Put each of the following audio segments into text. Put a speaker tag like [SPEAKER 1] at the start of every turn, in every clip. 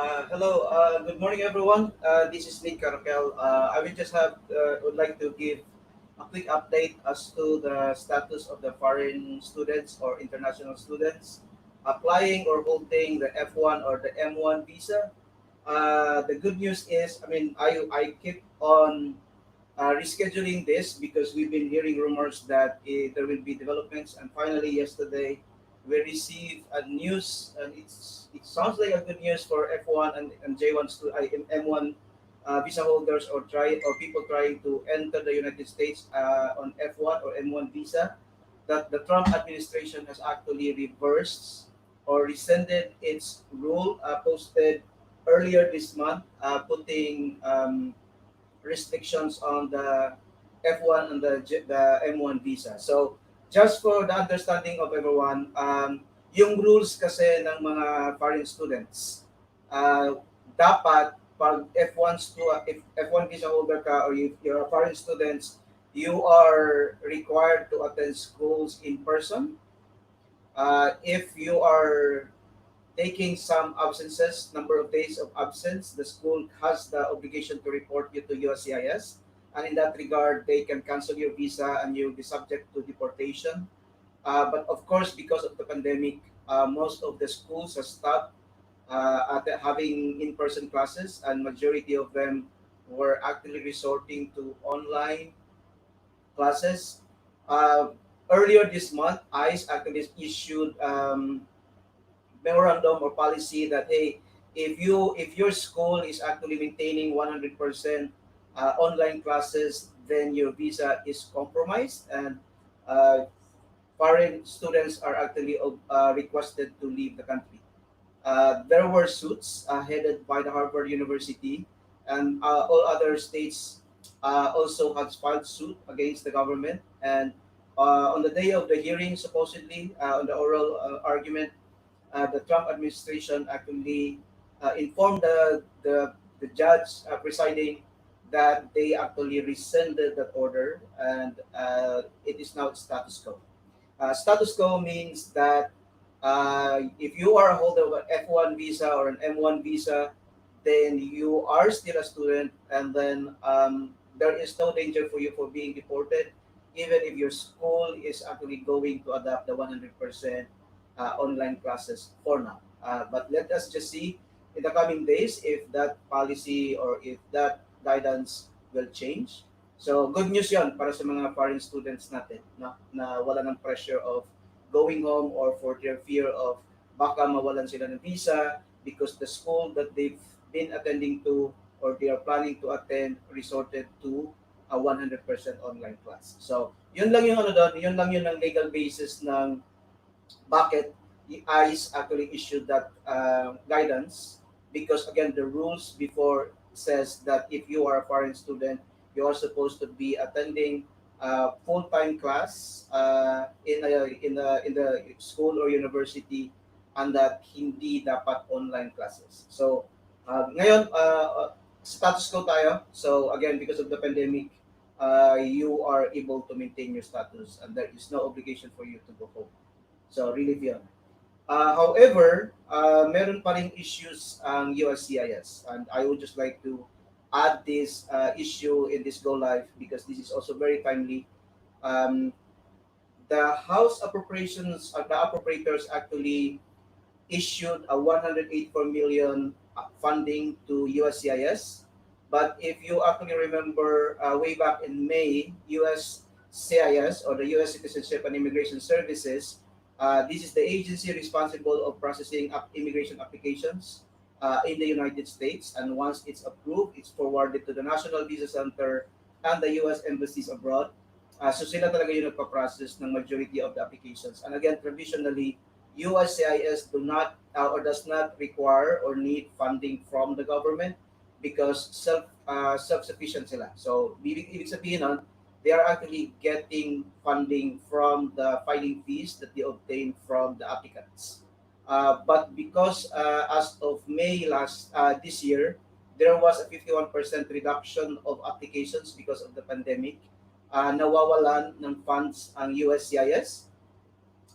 [SPEAKER 1] Hello, good morning, everyone. This is Nick Carkel. I will just would like to give a quick update as to the status of the foreign students or international students applying or holding the F1 or the M1 visa. The good news is, I keep on rescheduling this because we've been hearing rumors that there will be developments. And finally, yesterday, we received a news, and it sounds like a good news for F1 and J1 M1 visa holders or people trying to enter the United States on F1 or M1 visa. That the Trump administration has actually reversed or rescinded its rule posted earlier this month, putting restrictions on the F1 and the M1 visa. So, just for the understanding of everyone, yung rules kasi ng mga foreign students, dapat pag if F1 visa holder ka or if you're a foreign students, you are required to attend schools in person. If you are taking some absences, number of days of absence, the school has the obligation to report you to USCIS. And in that regard, they can cancel your visa and you'll be subject to deportation. But of course, because of the pandemic, most of the schools have stopped at having in-person classes, and majority of them were actually resorting to online classes. Uh, Earlier this month, ICE actually issued memorandum or policy that, hey, if your school is actually maintaining 100% online classes, then your visa is compromised, and uh, foreign students are actually requested to leave the country. There were suits headed by the Harvard University, and all other states also had filed suit against the government. And on the day of the hearing, supposedly on the oral argument, the Trump administration actually informed the judge presiding that they actually rescinded that order, and it is now status quo. Status quo means that if you are a holder of an F1 visa or an M1 visa, then you are still a student, and then there is no danger for you for being deported, even if your school is actually going to adopt the 100% online classes for now. But let us just see in the coming days if that policy or if that guidance will change. So good news yon para sa mga foreign students natin, no? Na wala ng pressure of going home or for their fear of baka mawalan sila ng visa because the school that they've been attending to or they are planning to attend resorted to a 100% online class. So, yun lang yung ano doon, yun lang yun ang legal basis ng bakit the ICE actually issued that guidance, because again the rules before says that if you are a foreign student, you are supposed to be attending full-time class in the school or university, and that hindi dapat online classes. So ngayon status quo tayo. So again, because of the pandemic, you are able to maintain your status and there is no obligation for you to go home. So relief yun. However, meron pa ring issues ang USCIS, and I would just like to add this issue in this Go Live because this is also very timely. Um, the House appropriations, the appropriators actually issued a 184 million funding to USCIS. But if you actually remember, way back in May, USCIS or the U.S. Citizenship and Immigration Services, this is the agency responsible of processing immigration applications in the United States. And once it's approved, it's forwarded to the National Visa Center and the U.S. embassies abroad. So sila talaga yung nagpa-process ng majority of the applications. And again, traditionally, USCIS do not or does not require or need funding from the government because self-sufficient sila. So ibig sabihin nun, they are actually getting funding from the filing fees that they obtain from the applicants. But because as of May this year, there was a 51% reduction of applications because of the pandemic. Nawawalan ng funds ang USCIS,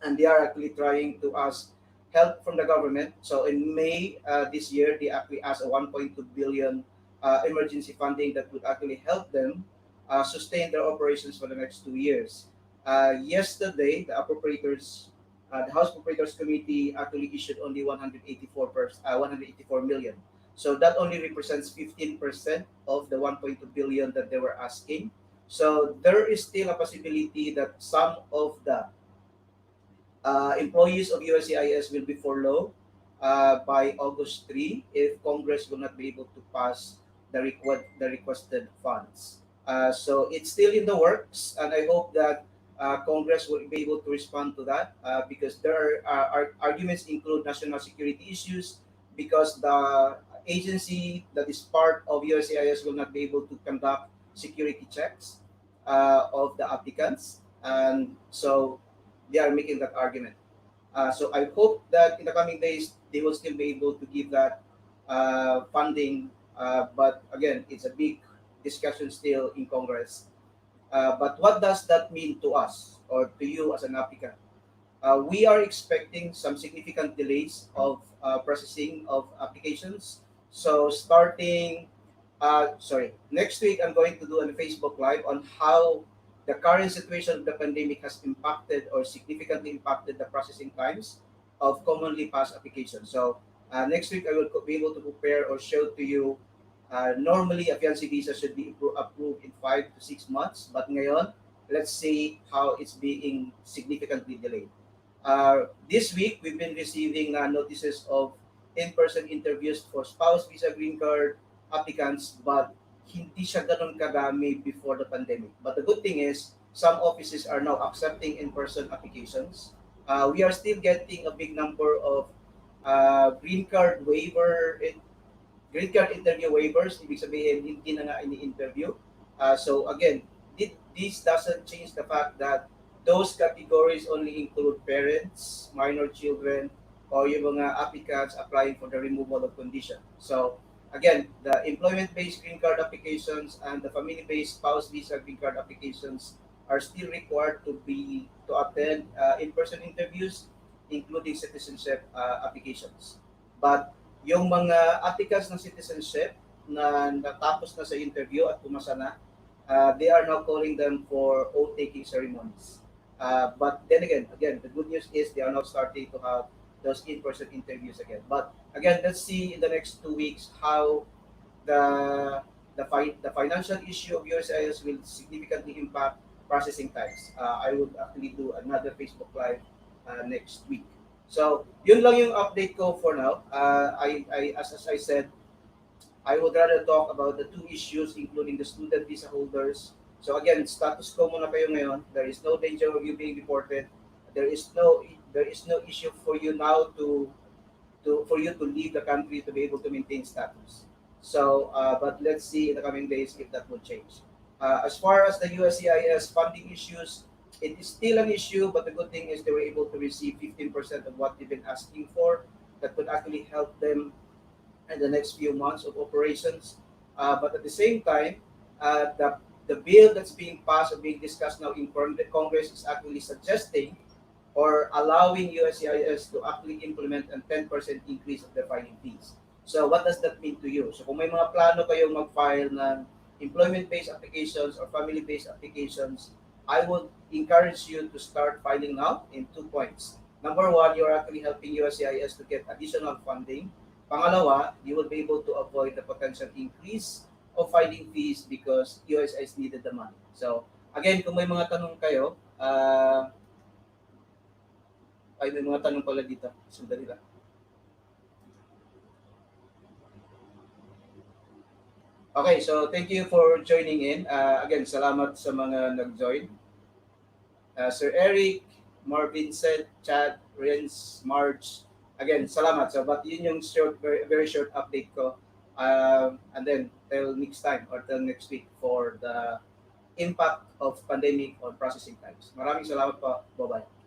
[SPEAKER 1] and they are actually trying to ask help from the government. So in May this year, they actually asked a 1.2 billion emergency funding that would actually help them sustain their operations for the next 2 years. Yesterday, the House Appropriators Committee actually issued only 184 million. So that only represents 15% of the 1.2 billion that they were asking. So there is still a possibility that some of the employees of USCIS will be furloughed by August 3 if Congress will not be able to pass the requested funds. So it's still in the works, and I hope that Congress will be able to respond to that because there arguments include national security issues because the agency that is part of USCIS will not be able to conduct security checks of the applicants, and so they are making that argument. So I hope that in the coming days they will still be able to give that funding. But again, it's a big discussion still in Congress. But what does that mean to us or to you as an applicant? We are expecting some significant delays of processing of applications. So next week I'm going to do a Facebook Live on how the current situation of the pandemic has impacted or significantly impacted the processing times of commonly passed applications. So next week I will be able to prepare or show to you. Normally, a fiancé visa should be approved in 5 to 6 months, but ngayon, let's see how it's being significantly delayed. This week, we've been receiving notices of in-person interviews for spouse visa green card applicants, but hindi siya ganun kadami before the pandemic. But the good thing is, some offices are now accepting in-person applications. We are still getting a big number of green card green card interview waivers, ibig sabihin, hindi na nga ini-interview. So again, this doesn't change the fact that those categories only include parents, minor children, or yung mga applicants applying for the removal of condition. So again, the employment-based green card applications and the family-based spouse visa green card applications are still required to attend in-person interviews, including citizenship applications. But yung mga applicants ng citizenship na natapos na sa interview at pumasa na, they are now calling them for oath-taking ceremonies. But then again, the good news is they are now starting to have those in-person interviews again. But again, let's see in the next 2 weeks how the financial issue of USIS will significantly impact processing times. I would actually do another Facebook Live next week. So, yun lang yung update ko for now. As I said, I would rather talk about the two issues, including the student visa holders. So again, status quo muna kayo ngayon. There is no danger of you being deported. There is no issue for you now for you to leave the country to be able to maintain status. So, but let's see in the coming days if that will change. As far as the USCIS funding issues, it is still an issue, but the good thing is they were able to receive 15% of what they've been asking for. That could actually help them in the next few months of operations. But at the same time, the bill that's being passed or being discussed now in Congress is actually suggesting or allowing USCIS to actually implement a 10% increase of their filing fees. So what does that mean to you? So kung may mga plano kayong mag-file ng employment-based applications or family-based applications, I would encourage you to start filing now in 2 points. Number one, you're actually helping USCIS to get additional funding. Pangalawa, you will be able to avoid the potential increase of filing fees because USCIS needed the money. So again, kung may mga tanong kayo, may mga tanong pala dito. Sandali lang. Okay, so thank you for joining in. Again, salamat sa mga nag-join. Sir Eric, Marvincent, Chad, Renz, Marge. Again, salamat. So, but yun yung very short update ko. And then, till next time or till next week for the impact of pandemic on processing times. Maraming salamat po. Bye-bye.